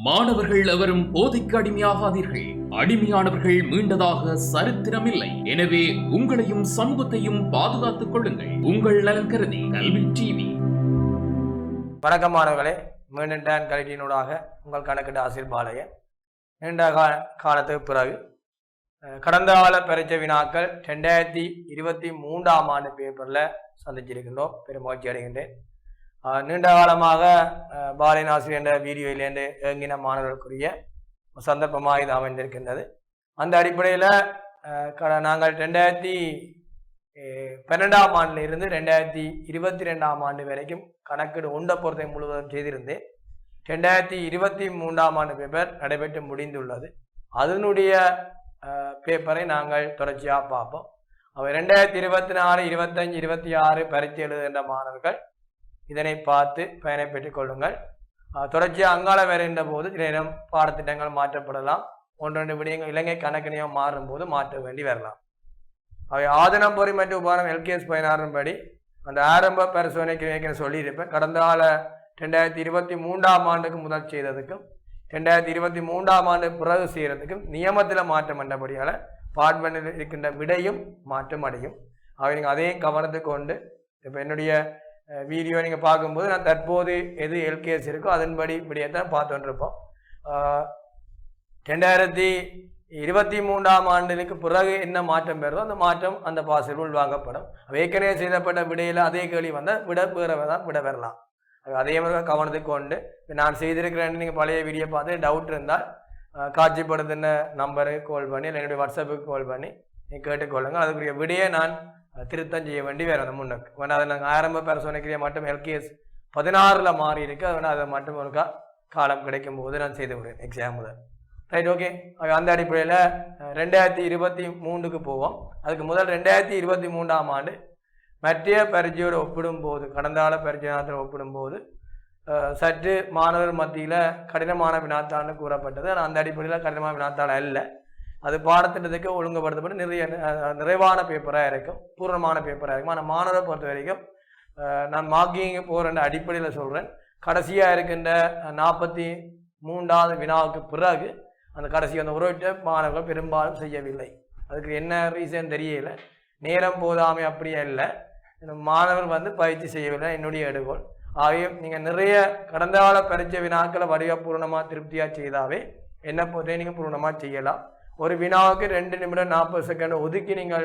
மாணவர்கள் எவரும் போதைக்கு அடிமையாகாதீர்கள். அடிமையானவர்கள் மீண்டதாக சரித்திரமில்லை. எனவே உங்களையும் சமூகத்தையும் பாதுகாத்துக் கொள்ளுங்கள். உங்கள் நலன் கருதி கல்வி டிவி. வணக்கம் மாணவர்களே, மீண்டும் டான் கல்வியினூடாக உங்கள் கணக்கிட்ட ஆசிரியர் பாளையன். நீண்ட காலத்துக்கு பிறகு கடந்த கால பரீட்சை வினாக்கள் 2023ஆம் ஆண்டு பேப்பரில் சந்திச்சிருக்கின்றோம். பெரும் மகிழ்ச்சி அடைகின்றேன். நீண்ட காலமாக பாலின் ஆசிரியர் என்ற வீடியோவிலேருந்து இயங்கின மாணவர்களுக்குரிய சந்தர்ப்பமாக இது அமைந்திருக்கின்றது. அந்த அடிப்படையில் நாங்கள் 2012ஆம் ஆண்டிலிருந்து 2022ஆம் ஆண்டு வரைக்கும் கணக்கீடு ஒன்றை பொறுத்தை முழுவதும் செய்திருந்தேன். 2023ஆம் ஆண்டு பேப்பர் நடைபெற்று முடிந்துள்ளது. அதனுடைய பேப்பரை நாங்கள் தொடர்ச்சியாக பார்ப்போம். அவை 2024, 25, 26 பரீட்சை எழுதுகின்ற மாணவர்கள் இதனை பார்த்து பயனை பெற்றுக் கொள்ளுங்கள். தொடர்ச்சியாக அங்காள வருகின்ற போது சில நேரம் பாடத்திட்டங்கள் மாற்றப்படலாம். ஒன்றொன்று விடயங்கள் இலங்கை கணக்கினியம் மாறும் போது மாற்ற வேண்டி வரலாம். அவை ஆதனம் பொறி மற்றும் உபகரணம் LKS 16 படி அந்த ஆரம்ப பரிசோதனைக்கு சொல்லியிருப்பேன். கடந்த கால 2023ஆம் ஆண்டுக்கு முதல் செய்ததுக்கும் 2023ஆம் ஆண்டு பிறகு செய்கிறதுக்கும் நியமத்தில் மாற்றம் பண்ணபடியால் பார்ட்மெண்டில் இருக்கின்ற விடையும் மாற்றம் அடையும். அவை நீங்கள் அதையும் கவனத்துக்கு கொண்டு இப்போ என்னுடைய வீடியோ நீங்கள் பார்க்கும்போது நான் தற்போது எது LKS இருக்கோ அதன்படி விடையத்தான் பார்த்து கொண்டிருப்போம். 2023ஆம் ஆண்டுக்கு பிறகு என்ன மாற்றம் பெறுதோ அந்த மாற்றம் அந்த பாசில் உள்வாங்கப்படும். ஏற்கனவே செய்யப்பட்ட விடையில் அதே கேள்வி வந்தால் விட தான் விட பெறலாம். அதே மாதிரி கவனத்துக்கு கொண்டு நான் செய்திருக்கிறேன்னு நீங்கள் பழைய வீடியோ பார்த்து டவுட் இருந்தால் காட்சிப்படுத்தின நம்பருக்கு கால் பண்ணி இல்லை என்னுடைய வாட்ஸ்அப்புக்கு கால் பண்ணி நீங்கள் கேட்டுக்கொள்ளுங்கள். அதுக்குரிய விடையை நான் திருத்தம் செய்ய வேண்டி வேறு அந்த முன்னுக்கு வேணா அதை நாங்கள் ஆரம்ப பரிசோதனைக்குரிய மட்டும் LKS 16 மாறி இருக்கு. அது வேணால் அதை மட்டும் ஒரு காலம் கிடைக்கும் போது நான் செய்து விடுவேன் எக்ஸாம் முதல். Right, okay. அந்த அடிப்படையில் 2023க்கு போவோம். அதுக்கு முதல் 2023ஆம் ஆண்டு மற்ற பரீட்சையோடு ஒப்பிடும்போது கடந்த கால பரீட்சை ஒப்பிடும்போது சற்று மாணவர் மத்தியில் கடினமான வினாத்தாள்னு கூறப்பட்டது. ஆனால் அந்த அடிப்படையில் கடினமான வினாத்தாள் அல்ல. அது பாடத்திட்டத்துக்கு ஒழுங்குபடுத்தப்பட்டு நிறைவான பேப்பராக இருக்கும், பூர்ணமான பேப்பராக இருக்கும். ஆனால் மாணவரை பொறுத்த வரைக்கும் நான் மார்க்கிங் போகிற அடிப்படையில் சொல்கிறேன். கடைசியாக இருக்கின்ற 43ஆவது வினாவுக்கு பிறகு அந்த கடைசி அந்த உறவிட்ட மாணவர்கள் பெரும்பாலும் செய்யவில்லை. அதுக்கு என்ன ரீசன் தெரியல. நேரம் போதாமை அப்படியே இல்லை, மாணவர் பயிற்சி செய்யவில்லை என்னுடைய எடுகோள். ஆகவே நீங்கள் நிறைய கடந்த கால பரீட்சை வினாக்களை வடிவபூர்ணமாக திருப்தியாக செய்தாவே என்ன பொறுத்தே நீங்கள் பூர்ணமாக செய்யலாம். ஒரு வினாவுக்கு 2 நிமிடம் 40 செகண்ட் ஒதுக்கி நீங்கள்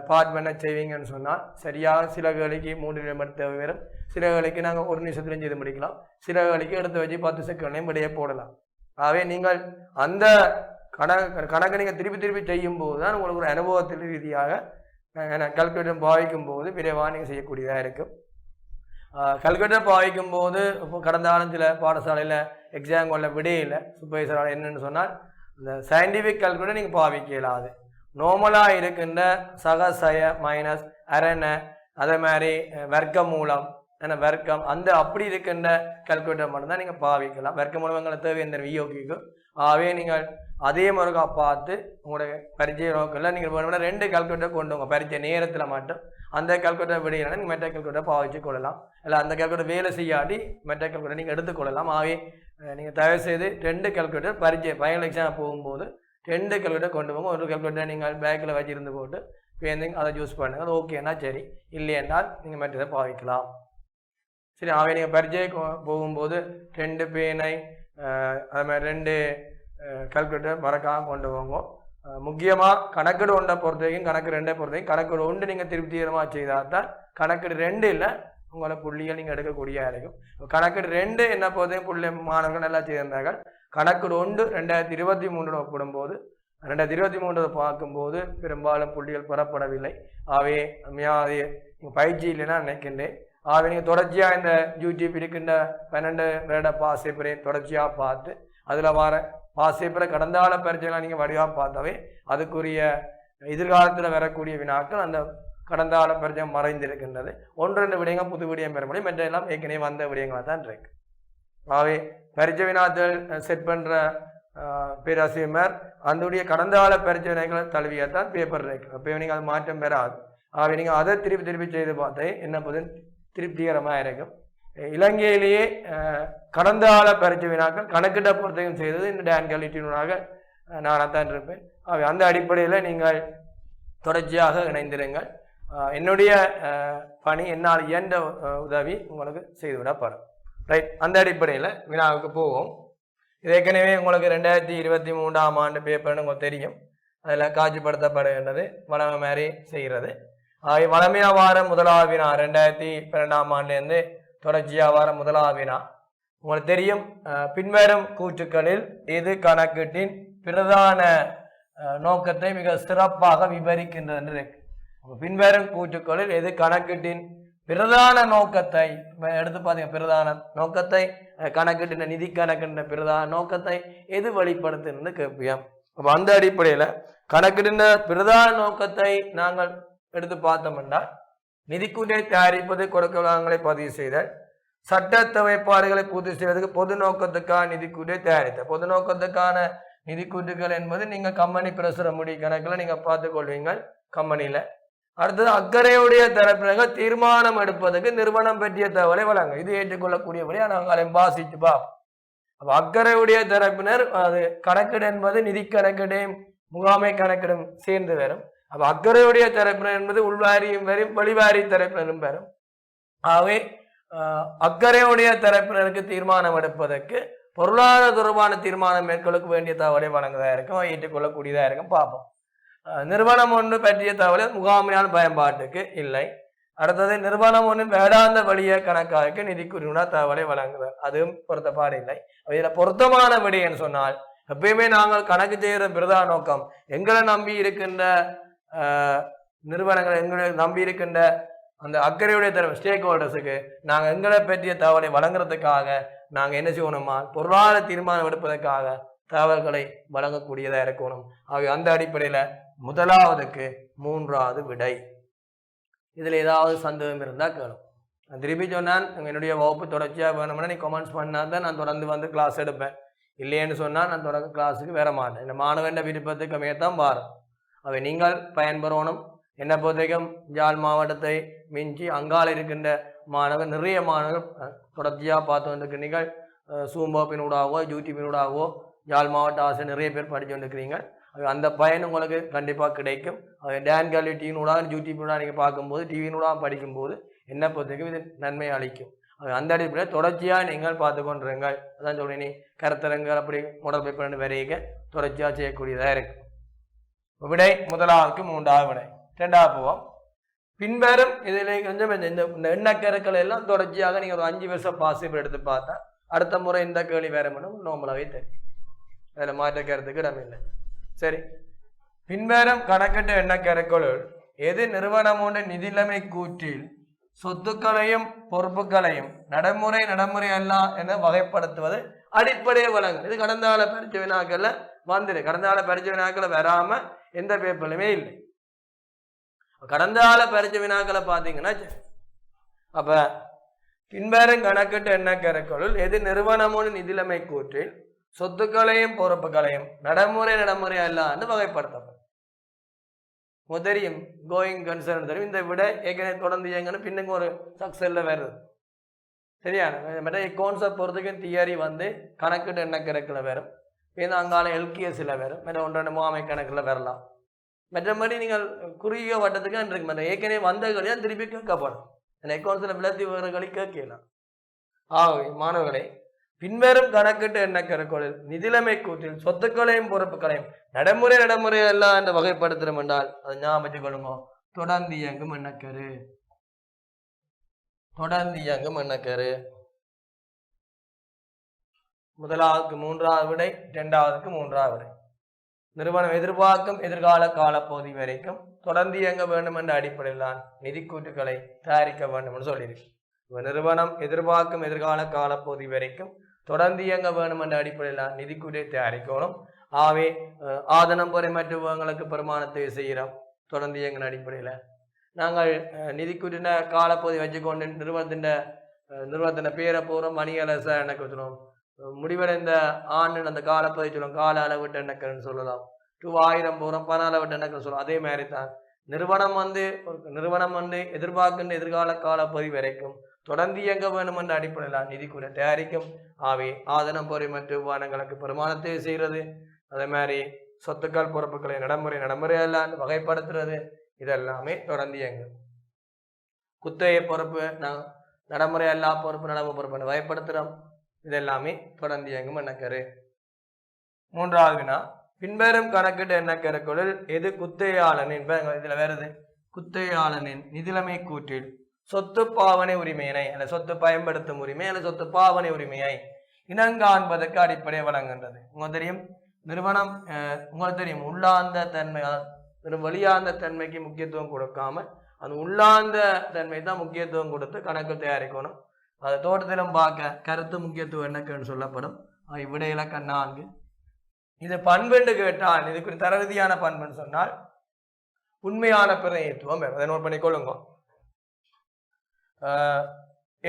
பார்ட் பண்ண செய்வீங்கன்னு சொன்னால் சரியாக சில வேலைக்கு 3 நிமிடம் தேவை வரும். சில வேலைக்கு நாங்கள் 1 நிமிஷத்துலையும் செய்து முடிக்கலாம். சில வேலைக்கு எடுத்து வச்சு 10 செகண்ட்லையும் விடையே போடலாம். ஆகவே நீங்கள் அந்த கணக்கை நீங்கள் திருப்பி செய்யும் போது தான் உங்களுக்கு ஒரு அனுபவத்தில் ரீதியாக கல்குலேட்டர் பாவிக்கும் போது விரைவாக நீங்கள் செய்யக்கூடியதாக இருக்கும். கல்குலேட்டர் பாவிக்கும் போது இப்போ கடந்த காலம் சில பாடசாலையில் எக்ஸாம் கொள்ள விடையில் சூப்பர்வைசரால் என்னென்னு சொன்னால் இந்த சயின்டிஃபிக் கல்குலேட்டர் நீங்கள் பாவிக்கலாது. நார்மலாக இருக்கின்ற சகசய மைனஸ் அரணை அதே மாதிரி வர்க்க மூலம் வர்க்கம் அந்த அப்படி இருக்கின்ற கல்குலேட்டர் மட்டும்தான் நீங்கள் பாவிக்கலாம். வர்க்க மூலங்களை தேவை இந்த வியோகிக்கும். ஆகவே நீங்கள் அதே முறைக்கா பார்த்து உங்களுடைய பரீட்சை நோக்கில் நீங்கள் 2 கல்குலேட்டர் கொண்டு உங்கள் பரீட்சை நேரத்தில் மட்டும் அந்த கல்குலேட்டர் விடையினா நீங்கள் மெட்ட கல்குலேட்டர் பாவிச்சு கொள்ளலாம். இல்லை அந்த கல்குலேட்டர் வேலை செய்யாட்டி மெட்ட கல்குலேட்டர் நீங்கள் எடுத்துக்கொள்ளலாம். ஆகவே நீங்கள் தயவுசெய்து 2 கல்குலேட்டர் பரீட்சை ஃபைனல் எக்ஸாம் போகும்போது 2 கல்குலேட்டர் கொண்டு போங்க. ஒரு கல்குலேட்டர் நீங்கள் பேக்கில் வச்சிருந்து போட்டு பேருந்து அதை யூஸ் பண்ணுங்கள். அது ஓகேன்னா சரி, இல்லையென்றால் நீங்கள் மெட்டதை பாவிக்கலாம். சரி, ஆகவே நீங்கள் பரீட்சை போகும்போது 2 பேனை அது மாதிரி 2 கல்குலேட்டர் மறக்காமல் கொண்டு போங்க. முக்கியமாக கணக்கீடு 1 பொறுத்த வரைக்கும் கணக்கு 2 பொறுத்த வரைக்கும் கணக்கீடு 1 நீங்கள் திருப்திகரமாக செய்தால் தான் கணக்கீடு 2 இல்லை உங்களை புள்ளிகள் நீங்கள் எடுக்கக்கூடிய இருக்கும். கணக்கீடு 2 என்ன பொறுத்தையும் புள்ளி மாணவர்கள் நல்லா செய்திருந்தார்கள். கணக்கீடு 1 2023 ஒப்பிடும்போது 2023 பார்க்கும்போது பெரும்பாலும் புள்ளிகள் பெறப்படவில்லை. ஆகவே பயிற்சி இல்லைன்னா நினைக்கின்றேன். ஆகவே நீங்கள் தொடர்ச்சியாக இந்த யூடியூப் இருக்கின்ற 12 வருட பாஸ் பேப்பரை தொடர்ச்சியாக பார்த்து அதில் வர பாஸ் பேப்பரை கடந்த கால பரீட்சைலாம் நீங்கள் வடிவாக பார்த்தாவே அதுக்குரிய எதிர்காலத்தில் வரக்கூடிய வினாக்கள் அந்த கடந்த கால பரீட்சை மறைந்திருக்கின்றது. 1-2 விடயங்கள் புது விடயம் பெற முடியும். மற்றெல்லாம் ஏற்கனவே வந்த விடயங்களாக தான் இருக்கு. ஆகவே பரீட்சை வினாக்கள் செட் பண்ணுற பேராசிரியர் அதனுடைய கடந்த கால பரீட்சை வினாக்களை தழுவியாக தான் பேப்பர் இருக்கு. அப்போ நீங்கள் அது மாற்றம் பெறாது. ஆகவே நீங்கள் அதை திருப்பி செய்து பார்த்தே என்ன போது திருப்திகரமாக இருக்கும். இலங்கையிலேயே கடந்த கால பரீட்சை வினாக்கள் கணக்கிட்ட பொறுத்தையும் செய்தது இந்த டான் கல்வியினூடாக நானாகத்தான் இருப்பேன். அந்த அடிப்படையில் நீங்கள் தொடர்ச்சியாக இணைந்திருங்கள். என்னுடைய பணி என்னால் இயன்ற உதவி உங்களுக்கு செய்துவிடப்படும். ரைட், அந்த அடிப்படையில் வினாவுக்கு போவோம். இது ஏற்கனவே உங்களுக்கு 2023ஆம் ஆண்டு பேப்பர்னு உங்களுக்கு தெரியும். அதில் காட்சிப்படுத்தப்படுகின்றது வளமை மாதிரி செய்கிறது. வளமையா வாரம் முதலாவது வினா 2012ஆம் ஆண்டுலேருந்து தொடர்ச்சியாக வாரம் முதலாவது வினா உங்களுக்கு தெரியும். பின்வரும் கூற்றுக்களில் இது கணக்கீட்டின் பிரதான நோக்கத்தை மிக சிறப்பாக விவரிக்கின்றது என்று இருக்கு. பின்வரும் கூற்றுக்களில் எது கணக்கீட்டின் பிரதான நோக்கத்தை எடுத்து பார்த்தீங்க, பிரதான நோக்கத்தை கணக்கீட்டின நிதி கணக்கின்ற பிரதான நோக்கத்தை எது வெளிப்படுத்துன்னு கேட்பியம். அப்போ அந்த அடிப்படையில் கணக்கிடுகின்ற பிரதான நோக்கத்தை நாங்கள் எடுத்து பார்த்தோம் என்றால் நிதிக்குட்டை தயாரிப்பது, கொடுக்க வளங்களை பதிவு செய்தல், சட்ட தேவைப்பாடுகளை பூர்த்தி செய்வதற்கு பொது நோக்கத்துக்கான நிதிக்குட்டை தயாரித்தல். பொது நோக்கத்துக்கான நிதிக்கூட்டுகள் என்பது நீங்கள் கம்பெனி பிரசுர முடி கணக்கில் நீங்கள் பார்த்து கொள்வீங்கள் கம்பெனியில். அடுத்தது அக்கறையுடைய தரப்பினர்கள் தீர்மானம் எடுப்பதற்கு நிறுவனம் பற்றிய தகவலை வழங்க. இது ஏற்றுக்கொள்ளக்கூடியபடியாக நாங்கள் வாசித்து பார்ப்போம். அப்போ அக்கறையுடைய தரப்பினர் அது கணக்கீடு என்பது நிதி கணக்கீடையும் முகாமை கணக்கிடும் சேர்ந்து வரும். அப்போ அக்கறையுடைய தரப்பினர் என்பது உள்வாரியும் வரும், வெளிவாரி தரப்பினரும் வரும். ஆகவே அக்கறையுடைய தரப்பினருக்கு தீர்மானம் எடுப்பதற்கு பொருளாதார தொடர்பான தீர்மானம் மேற்கொள்ள வேண்டிய தகவலை வழங்குவதாக இருக்கும், ஏற்றுக்கொள்ளக்கூடியதாக இருக்கும். பார்ப்போம். நிறுவனம் ஒன்று பற்றிய தகவலை முகாமையான பயன்பாட்டுக்கு இல்லை. அடுத்தது நிறுவனம் ஒன்று வேடாந்த வழிய கணக்காக நிதிக்குறிப்பின தகவலை வழங்குவார், அதுவும் பொருத்தப்பாடு இல்லை. இதில் பொருத்தமான விடைன்னு சொன்னால் எப்பயுமே நாங்கள் கணக்கு செய்கிற பிரதான நோக்கம் எங்களை நம்பி இருக்கின்ற நிறுவனங்கள், எங்களை நம்பி இருக்கின்ற அந்த அக்கறையுடைய தரப்பு ஸ்டேக் ஹோல்டர்ஸுக்கு நாங்கள் எங்களை பற்றிய தகவலை வழங்குறதுக்காக நாங்கள் என்ன செய்யணுமா, பொருளாதார தீர்மானம் எடுப்பதற்காக தகவல்களை வழங்கக்கூடியதாக இருக்கணும். ஆகவே அந்த அடிப்படையில் முதலாவதுக்கு 3வது விடை. இதில் ஏதாவது சந்தேகம் இருந்தால் கேளும். நான் திருப்பி சொன்னான், என்னுடைய வகுப்பு தொடர்ச்சியாக வேணும்னா நீ கமெண்ட்ஸ் பண்ணால் தான் நான் தொடர்ந்து வந்து கிளாஸ் எடுப்பேன். இல்லைன்னு சொன்னால் நான் தொடர்ந்து கிளாஸுக்கு வர மாட்டேன். இந்த மாணவன் விருப்பத்துக்கு மேத்தான் பாரும். அவை நீங்கள் பயன்பெறணும். என்னை பொறுத்தவரைக்கும் ஜாழ் மாவட்டத்தை மிஞ்சி அங்கால இருக்கின்ற மாணவர் நிறைய மாணவர்கள் தொடர்ச்சியாக பார்த்து வந்திருக்கிறீர்கள். சூம்போப்பினூடாகவோ யூடியூப்பினூடாகவோ ஜாழ் மாவட்ட ஆசிரியர் நிறைய பேர் படித்து கொண்டிருக்கிறீங்க. அந்த பயன் உங்களுக்கு கண்டிப்பாக கிடைக்கும். டான் கல்வி டிவினூடாக யூடியூப்னூடாக நீங்கள் பார்க்கும்போது, டிவினூடாக படிக்கும்போது என்னை பொறுத்தவரைக்கும் இது நன்மை அளிக்கும். அந்த அடிப்படையில் தொடர்ச்சியாக நீங்கள் பார்த்து கொண்டிருங்கள். அதான் சொல்றேன், நீ கருத்தரங்கள் அப்படி மாடல் பேப்பர் வரைக்க தொடர்ச்சியாக செய்யக்கூடியதாக இருக்கும். விடை முதலாவதுக்கு 3வது விடை. 2வது போவோம். பின்வரும் இதில் கொஞ்சம் இந்த எண்ணக்கருக்கள் எல்லாம் தொடர்ச்சியாக நீங்கள் ஒரு 5 வருஷம் பாசிபிள் எடுத்து பார்த்தா அடுத்த முறை இந்த கேள்வி வேற மட்டும் நோம்பலாவே தெரியும். அதில் மாற்றக்கிறதுக்கு இடமில்லை. சரி, பின்வரும் கணக்கிட்ட எண்ணக்கருக்களுள் எது நிறுவனமோட நிதிநிலைமை கூற்றில் சொத்துக்களையும் பொறுப்புகளையும் நடைமுறை அல்ல என வகைப்படுத்துவது அடிப்படையை வழங்கும். இது கடந்த கால பரீட்சை வினாக்கள்ல வந்துடு. கடந்த கால பரீட்சை வினாக்களை வராம எந்த பேப்பர்லையுமே இல்லை. கடந்த கால பரீட்சை வினாக்களை பார்த்தீங்கன்னா அப்ப பின்வரும் கணக்கிட்ட எண்ணக்கருக்களுள் எது நிறுவனமோட நிதிநிலைமை கூற்றில் சொத்துக்களையும் பொறுப்புகளையும் நடைமுறை அல்லான்னு வகைப்படுத்தப்படும். தெரியும், கோயிங் கன்சர்ன் தெரியும். இந்த விட ஏற்கனவே தொடர்ந்து இயங்கன்னு பின்னுக்கு ஒரு சக்சல்ல வருது. சரியான கான்செப்ட் பொறுத்துக்கும் தியரி வந்து கணக்கிட்டு எண்ணக்கணக்கில் வரும். இது அங்கால எல்கிஎஸ்ல வரும். 1-2 முகாமை கணக்கில் வரலாம். மற்றபடி நீங்கள் குறுகிய வட்டத்துக்கு இருக்கு ஏற்கனவே வந்த கழியா திருப்பி கேட்கப்படும். அக்கௌண்ட்ஸில் விளத்தி விவரங்களை கேட்கலாம். ஆகவே மாணவர்களே, பின்வரும் கணக்கிட்டு எண்ணக்கருக்களில் நிதிநிலைமை கூற்றில் சொத்துக்களையும் பொறுப்புகளையும் நடைமுறை எல்லாம் என்று வகைப்படுத்துறோம் என்றால் அதை ஞாபகம் வச்சுக் கொள்ளுங்க. தொடர்ந்து இயங்கும் எண்ணக்கரு. முதலாவதுக்கு 3வது விடை, 2வதுக்கு 3வது விடை. நிறுவனம் எதிர்பார்க்கும் எதிர்கால காலப்பகுதி வரைக்கும் தொடர்ந்து இயங்க வேண்டும் என்ற அடிப்படையில் தான் நிதிக்கூட்டுகளை தயாரிக்க வேண்டும் என்று சொல்லியிருக்கு. நிறுவனம் எதிர்பார்க்கும் எதிர்கால காலப்பகுதி வரைக்கும் தொடர்ந்து இயங்க வேண்டும் என்ற அடிப்படையில் தான் நிதிக்கூட்டை தயாரிக்கணும். ஆகவே ஆதனம் பொறை மற்றவங்களுக்கு பெருமானத்தை செய்கிறோம். தொடர்ந்து இயங்கின அடிப்படையில் நாங்கள் நிதிக்கூட்டின காலப்பகுதி வச்சுக்கொண்டு நிறுவனத்தின் பேரை போகிறோம். மணியலச எனக்கு வச்சுருவோம். முடிவடைந்த ஆண்டு அந்த காலப்பகுதி சொல்லுவோம். கால அளவிட்டு எண்ணக்கன்னு சொல்லலாம். 2000 போகிறோம். 10 அளவிட்டு எண்ணக்கன்னு சொல்லலாம். அதே மாதிரி தான் நிறுவனம் வந்து எதிர்பார்க்கின்ற எதிர்கால காலப்பகுதி வரைக்கும் தொடர்ந்து இயங்க வேண்டும் என்ற அடிப்படையில் நிதிக்குறை தயாரிக்கும். ஆகவே ஆதனம் பொறி மற்றும் விமானங்களுக்கு பெருமானத்தை செய்கிறது, அதே மாதிரி சொத்துக்கள் பொறுப்புகளை நடைமுறையெல்லாம் வகைப்படுத்துறது, இதெல்லாமே தொடர்ந்து இயங்கும். குத்தகை பொறுப்பு நடைமுறை எல்லா பொறுப்பு வகைப்படுத்துகிறோம், இதெல்லாமே தொடர்ந்து இயங்கும் எண்ணக்கரு. மூன்றாவது வினா, பின்வரும் கணக்கிட்டு எண்ணக்கருக்குள் எது குத்தகையாளனின் இதுல வருது, குத்தகையாளனின் நிதிலைமை கூற்றில் சொத்து பாவனை உரிமையினை அல்ல சொத்து பயன்படுத்தும் உரிமை அல்ல சொத்து பாவனை உரிமையை இனங்காண்பதற்கு அடிப்படை வழங்குகின்றது. உங்களுக்கு தெரியும் நிறுவனம் உங்களுக்கு தெரியும் உள்ளார்ந்த தன்மை வெளியார்ந்த தன்மைக்கு முக்கியத்துவம் கொடுக்காம அந்த உள்ளார்ந்த தன்மை தான் முக்கியத்துவம் கொடுத்து கணக்கு தயாரிக்கணும். அது தோட்டத்திலும் பார்க்க கருத்து முக்கியத்துவம் என்னக்குன்னு சொல்லப்படும். விட இலக்கம் 4. இது பண்புன்னு கேட்டால் இதுக்கு தர ரீதியான பண்புன்னு சொன்னால் உண்மையான பிரதிநிதித்துவம் அதை நோட் பண்ணிக்கொள்ளுங்க.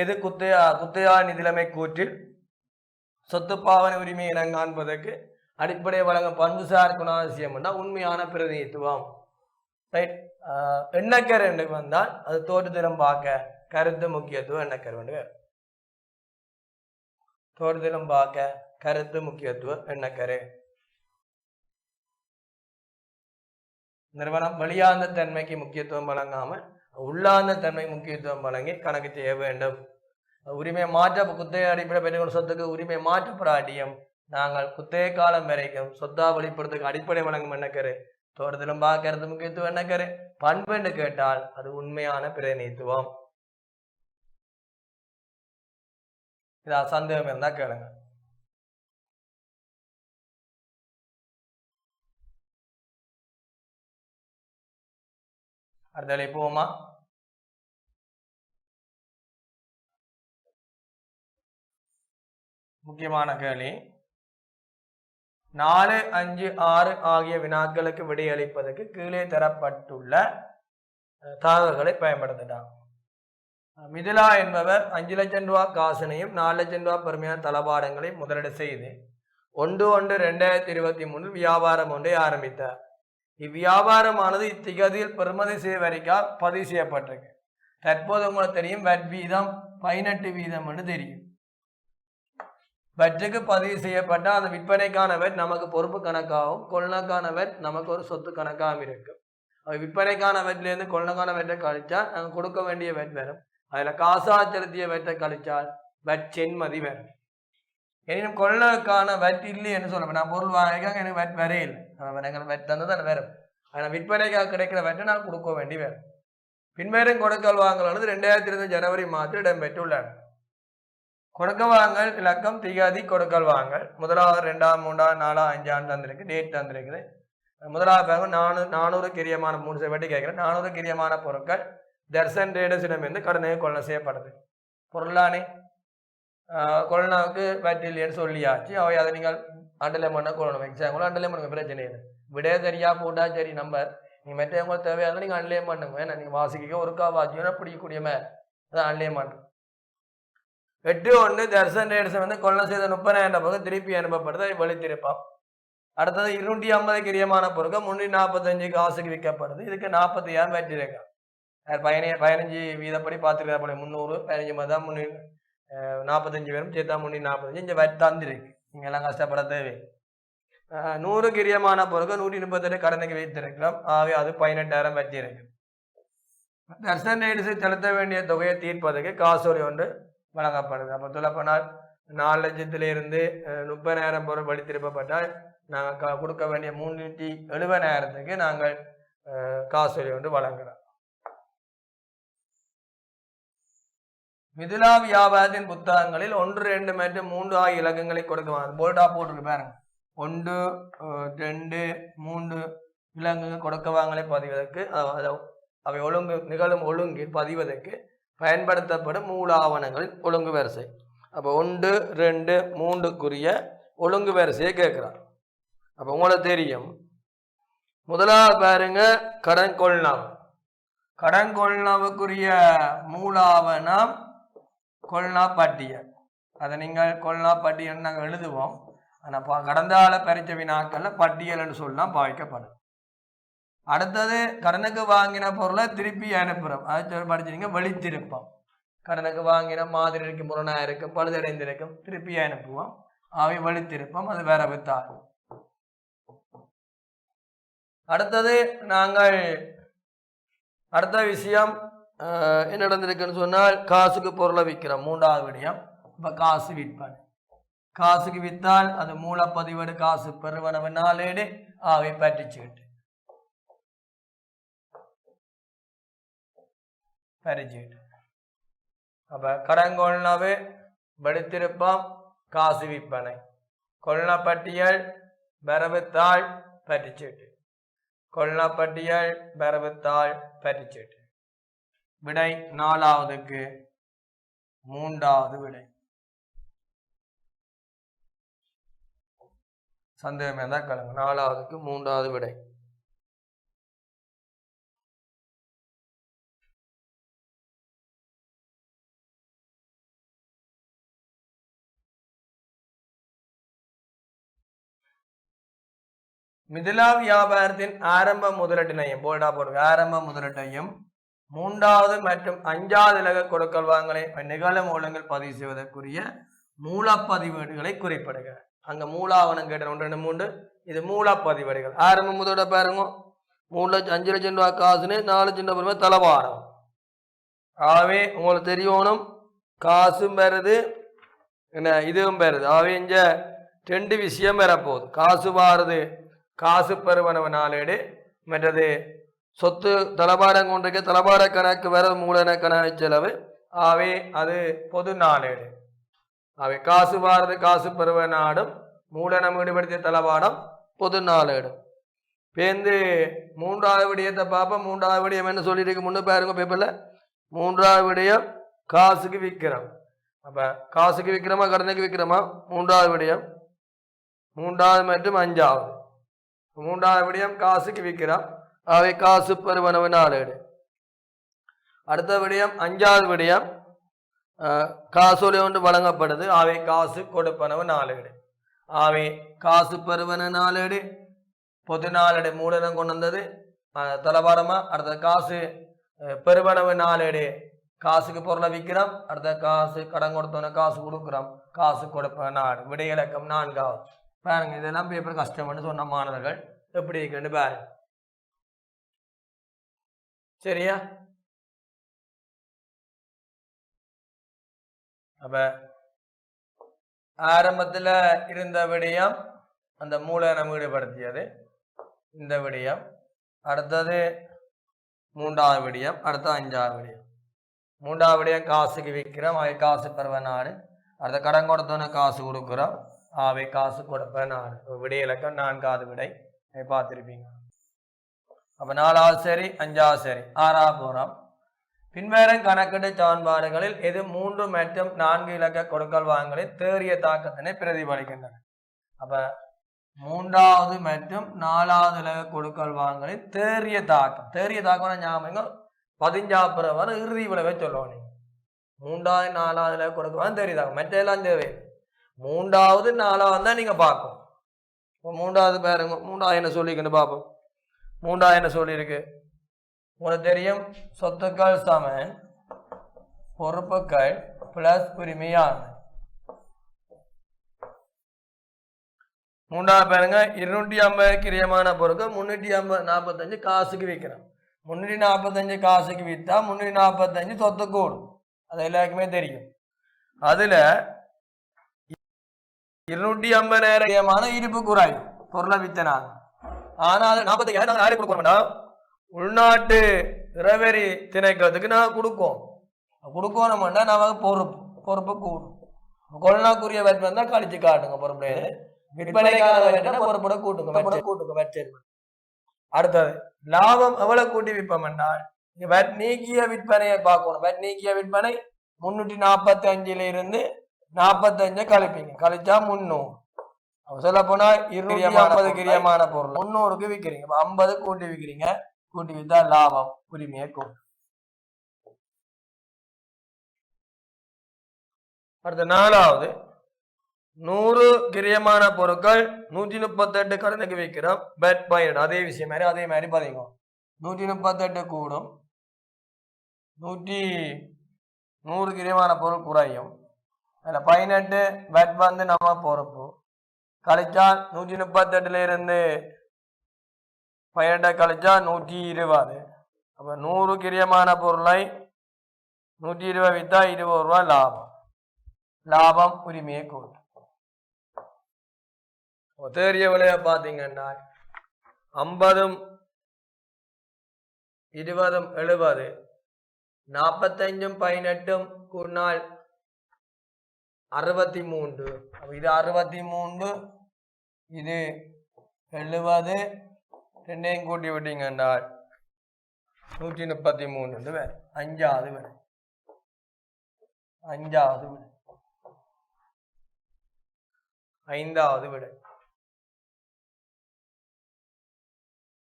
எது குத்தையா நிதிலைமை கூற்றில் சொத்து பாவனை உரிமை இனங்காண்பதற்கு அடிப்படை வழங்கும் பண்புசார் குணாதிசயம் உண்மையான பிரதிநிதித்துவம். ரைட். எண்ணக்கரு என்று வந்தால் அது தோட்டத்திலும் பார்க்க கருத்து முக்கியத்துவம் எண்ணக்கரு என்று தோட்டத்திலும் பார்க்க கருத்து முக்கியத்துவம் எண்ணக்கரு. நிறுவனம் வெளியார்ந்த தன்மைக்கு முக்கியத்துவம் வழங்காமல் உள்ளார்ந்த தன்மை முக்கியத்துவம் வழங்கி கணக்கு செய்ய வேண்டும். உரிமை மாற்ற குத்தகை அடிப்படை பெற்றுக்கொண்ட சொத்துக்கு உரிமை மாற்றப்படாட்டியும் நாங்கள் குத்தகை காலம் வரைக்கும் சொத்தா வெளிப்படுத்துக்கு அடிப்படை வழங்கும் எண்ணக்கரு. தோட்டத்திலும் பார்க்கறது முக்கியத்துவம் எண்ணக்கரு. பண்பு என்று கேட்டால் அது உண்மையான பிரதிநிதித்துவம். இதா சந்தேகம் இருந்தா கேளுங்க. அடுத்த போவோமா? முக்கியமான கேள்வி. 4, 5, 6 ஆகிய வினாக்களுக்கு விடையளிப்பதற்கு கீழே தரப்பட்டுள்ள தகவல்களை பயன்படுத்திட்டாங்க. மிதிலா என்பவர் 5 லட்சம் ரூபாய் காசனையும் 4 லட்சம் ரூபாய் பெருமையான தளபாடங்களை முதலீடு செய்து 1/1/2023 வியாபாரம் ஒன்றை ஆரம்பித்தார். இவ்வியாபாரமானது இத்திகதியில் பெறுமதி சேவரிக்கால் பதிவு செய்யப்பட்டிருக்கு. தற்போது உங்களுக்கு தெரியும் வட் வீதம் 18% என்று தெரியும். வட்டுக்கு பதிவு செய்யப்பட்டால் அந்த விற்பனைக்கான வட் நமக்கு பொறுப்பு கணக்காகவும் கொள்ளக்கான வட் நமக்கு ஒரு சொத்து கணக்காகவும் இருக்கும். விற்பனைக்கான வட்டிலேருந்து கொள்ளக்கான வட்டை கழிச்சால் நாங்கள் கொடுக்க வேண்டிய வட் வரும். அதில் காசா செலுத்திய வட்டை கழிச்சால் வட் சென்மதி வரும். எனினும் கொள்ளக்கான வட் இல்லைன்னு சொல்லப்போ நான் பொருள் வாங்கிக்காங்க எனக்கு வட் வரே இல்லை, எங்களுக்கு வட் தந்து தான் வரும். ஆனால் விற்பனைக்காக கிடைக்கிற வட்டை நான் கொடுக்க வேண்டி வரும். பின்வரும் கொடுக்கல் வாங்கலானது 2025 ஜனவரி மாதத்தில் இடம்பெற்றுள்ளன. கொடுக்க வாங்கல் இலக்கம் திகதி கொடுக்கல் வாங்கல் 1, 2, 3, 4, 5 தந்திருக்கு, டேட் தந்திருக்குது. முதலாவது பேங்க் 400 கிரியமான 3 வட்டி கேட்குறேன். 400 கிரியமான பொருட்கள் தர்சன் ட்ரேடர்ஸிடமிருந்து கடனை கொள்ள செய்யப்படுது. பொருளானே கொள்ளனாவுக்கு வட்டி இல்லைன்னு சொல்லியாச்சு. அவை அதை நீங்கள் அண்டலை பண்ண கொள்ளணும். எக்ஸாம்பிள் அண்டலை பண்ணுங்க, பிரச்சனை இல்லை. விட சரியா போட்டா சரி நம்பர். நீங்கள் மற்றவங்களுக்கு தேவையான நீங்கள் அன்லைன் பண்ணுங்க. ஏன்னா நீங்கள் வாசிக்க ஒருக்கா வாசிக்கணும்னா பிடிக்கக்கூடிய அதான் அன்லைன் பண்ணுங்க. 8/1 தர்சன் ட்ரேடர்ஸ் வந்து கொள்ள செய்த 30,000 பொருட்கள் திருப்பி அனுப்பப்படுது, அதை வெளித்திருப்பான். அடுத்தது 250 கிரியமான பொருட்கள் 345 காசுக்கு விற்கப்படுது. இதுக்கு 40,000 வட்டி இருக்கா. 15 வீதப்படி பார்த்துருக்கா போல 300 15 தான் 45 பேரும் சேர்த்தா 345 இங்கே வட்டி தந்துருக்கு. நீங்கள் எல்லாம் கஷ்டப்பட தேவை. 100 கிரியமான பொருட்கள் 138 கடனுக்கு வைத்திருக்கலாம். ஆகவே அது 18,000 வட்டி இருக்கு. தர்சன் ட்ரேடர்ஸை செலுத்த வேண்டிய தொகையை தீர்ப்பதற்கு காசோலை ஒன்று வழங்கப்படுது. அப்போ சொல்லப்போனால் 4 லட்சத்திலிருந்து 30,000 பொருள் வழி திருப்பப்பட்டால் நாங்கள் கொடுக்க வேண்டிய 370,000க்கு நாங்கள் காசோலை ஒன்று வழங்குகிறோம். மிதிலா வியாபாரத்தின் புத்தகங்களில் 1, 2 மற்றும் 3 ஆகிய இலக்கங்களை கொடுக்க போல்டா போட்டிருக்கு பாருங்க. 1, 2, 3 இலக்கங்கள் கொடுக்க வாங்கலை பதிவதற்கு அவை நிகழும் ஒழுங்கில் பதிவதற்கு பயன்படுத்தப்படும் மூல ஆவணங்களின் ஒழுங்கு வரிசை. அப்போ 1, 2, 3க்குரிய ஒழுங்கு வரிசையை கேட்குறான். அப்போ உங்களுக்கு தெரியும் முதலாவது பாருங்க கடன் கொள்ளாம். கடன் கொள்ளாவுக்குரிய மூலாவணம் கொள்னா பட்டியல். அதை நீங்கள் கொள்னா பட்டியல் நாங்கள் எழுதுவோம். ஆனால் கடந்த கால பரீட்சை வினாக்களில் பட்டியல்னு சொல்லலாம் பாவிக்கப்படும். அடுத்தது கடனுக்கு வாங்கின பொருளை திருப்பி அனுப்புறோம். அதை படிச்சிருங்க வெளித்திருப்பம். கடனுக்கு வாங்கின மாதிரி இருக்கும், முரணா இருக்கும், பழுதடைந்திருக்கும், திருப்பி அனுப்புவோம். அவை வெளித்திருப்பம், அது வேற வித்தாள். அடுத்தது நாங்கள் அடுத்த விஷயம் என்ன நடந்திருக்குன்னு சொன்னால் காசுக்கு பொருளை விற்கிறோம். மூன்றாவது விடயம் இப்போ காசு விற்பனை. காசுக்கு வித்தால் அது மூலப்பதிவேடு, காசு பெறுவனவு நாளேடு, அவை பற்றிச்சுக்கிட்டு பறிச்சுக்கிட்டு. அப்ப கடன் கொள்ளவு வெடித்திருப்பம், காசு விற்பனை, கொள்ளப்பட்டியல் வரவுத்தாள் பற்றிச்சுட்டு, கொள்ளப்பட்டியல் வரவுத்தாள் பற்றிச்சுட்டு. விடை நாலாவதுக்கு மூன்றாவது விடை. சந்தேகமே தான் கலங்க. நாலாவதுக்கு மூன்றாவது விடை. மிதிலா வியாபாரத்தின் ஆரம்ப முதலீட்டினையும் போல்டா போடுங்க, ஆரம்ப முதலீட்டையும் மூன்றாவது மற்றும் அஞ்சாவது இலக கொடுக்கல் வாங்கலை நிகழும் ஒழுங்கில் பதிவு செய்வதற்குரிய மூலப்பதிவேடுகளை குறிப்பிடுக. அங்க மூலாவணம் கேட்ட 1 2 3 இது மூலப்பதிவேடுகள். ஆரம்ப முதலீட பாருங்க, 5 லட்சம் ரூபாய் காசுன்னு 4 லட்சம் ரூபாய் தலைவாரம். ஆகவே உங்களுக்கு தெரியணும், காசும் பெறுது என்ன இதுவும் பெறுது. ஆகவே இங்க 2 விஷயம் பெறப்போகுது. காசு வாருது, காசு பெறுவனவு நாளேடு, மற்றது சொத்து தளபாடம் கொண்டிருக்க தளபாட கணக்கு வர மூலன கணக்கு செலவு. ஆகவே அது பொது நாளேடு. அவை காசு வாரது, காசு பெறுவ நாடும், மூலனம் ஈடுபடுத்திய தளபாடம் பொது நாளேடு. பேருந்து மூன்றாவது விடயத்தை பார்ப்போம். மூன்றாவது விடயம் என்ன சொல்லியிருக்கு முன்ன பாருங்க பேப்பர்ல. மூன்றாவது விடயம் காசுக்கு விற்கிறோம். அப்ப காசுக்கு விற்கிறோமா கடனுக்கு விற்கிறோமா? மூன்றாவது விடயம். மூன்றாவது மற்றும் அஞ்சாவது. மூன்றாவது விடயம் காசுக்கு விற்கிறோம். அவை காசு பெறுவனவு நாளேடு. அடுத்த விடயம் அஞ்சாவது விடயம் காசோலை ஒன்று வழங்கப்படுது. அவை காசு கொடுப்பனவு நாளேடு. அவை காசு பெறுவன நாளேடு, பொது நாளேடு மூலதனம் கொண்டு வந்தது தளபாடமா. அடுத்த காசு பெறுவனவு நாளேடு, காசுக்கு பொருளை விற்கிறோம். அடுத்த காசு கடன் கொடுத்தோன்னு காசு கொடுக்குறோம், காசு கொடுப்ப நாடு. விடையிலக்கம் 4வது. பாருங்க, இதெல்லாம் பேப்பர் கஷ்டம்னு சொன்ன மாணவர்கள் எப்படி இருக்குன்னு பாருங்க. சரியா? அப்ப ஆரம்பத்துல இருந்த விடயம் அந்த மூலதனம் ஈடுபடுத்தியது இந்த விடயம். அடுத்தது மூன்றாவது விடயம், அடுத்த அஞ்சாவது விடயம். மூன்றாவது விடயம் காசுக்கு விற்கிறோம், அவை காசு பெறுவ நாடு. அடுத்த கடன் கொடுத்தோன்னு காசு கொடுக்குறோம், அவை காசு கொடுப்ப நாடு. விடையிலக்கம் 4வது விடை பார்த்திருப்பீங்க. அப்ப 4வது சரி, 5வது சரி. 6வது போறோம். பின்வரும் கணக்கீட்டு சமன்பாடுகளில் எது 3 மற்றும் 4 இலக்க கொடுக்கல் வாங்கலின் தேறிய தாக்கத்தினை பிரதிபலிக்கின்றன? அப்ப 3வது மற்றும் 4வது இலக்க கொடுக்கல் வாங்கலின் தேறிய தாக்கம். தேறிய தாக்கம் ஞாபகம் 15 இறுதி விளைவை சொல்லுவோம். நீங்க 3வது 4வது இலக்க கொடுக்கல் வாங்க தேறிய தாக்கம், மற்ற எல்லாம் தேவை. 3வது 4வது தான் நீங்க பார்க்கணும். இப்போ 3வது பாருங்க, 3வது என்ன சொல்லிக்கணும் பார்ப்போம். 3வது என்ன சொல்லியிருக்கு உங்களுக்கு தெரியும். சொத்துக்கள் சமன் பொறுப்புகள் பிளஸ் உரிமையானது. 3வது பாருங்க, 250 கிரியமான பொருட்கள் 345 காசுக்கு விற்கிறோம். 345 காசுக்கு விற்றா 345 சொத்து கூடும், அது எல்லாருக்குமே தெரியும். அதுல 250,000 இருப்பு குறையும் பொருளை வித்தனாங்க. ஆனால் 45,000 யாருக்கு கொடுக்கணும்னா உள்நாட்டு இறவெறி திணைக்கிறதுக்கு நான் கொடுக்கணும்னா நமக்கு பொறுப்பு கூடும். கொள்ளாக்குரிய வேட்பு தான் கழிச்சு காட்டுங்க பொறுப்பு. விற்பனைக்கான பொறுப்போட கூட்டுங்க. அடுத்தது லாபம் எவ்வளவு கூட்டி விற்போம் என்றால் நீக்கிய விற்பனையை பார்க்கணும். நீக்கிய விற்பனை 345 இருந்து 45 கழிப்பீங்க. கழிச்சா 300. சொல்ல போனா 250 கிரியமான பொருள் 300க்கு விற்கிறீங்க. 50 கூட்டி விற்கிறீங்க. கூட்டி வித்தா லாபம், உரிமையை கூடும். அடுத்த 4வது 100 கிரியமான பொருட்கள் 138 கடனுக்கு விற்கிறோம். பெட் பயன் அதே விஷயம் மாதிரி அதே மாதிரி பாத்தீங்க 138 கூடும் 100 கிரியமான பொருள் குறையும். அதில் 18 பெட் வந்து நம்ம பொறுப்பு கழிச்சால் 138 இருந்து 18 கழிச்சா 120. அப்போ 100 கிரியமான பொருளை 120 விற்றா 20 ரூபா லாபம். லாபம் உரிமையை கூட்டும். தேறிய விலையை பார்த்தீங்கன்னா 50 20 70 45 18 கூடினால் 63. இது 63 இது 70 ரெண்டையும் கூட்டி விட்டீங்கன்னா 133 வேறு 5வது விலை 5வது விலை 5வது விலை.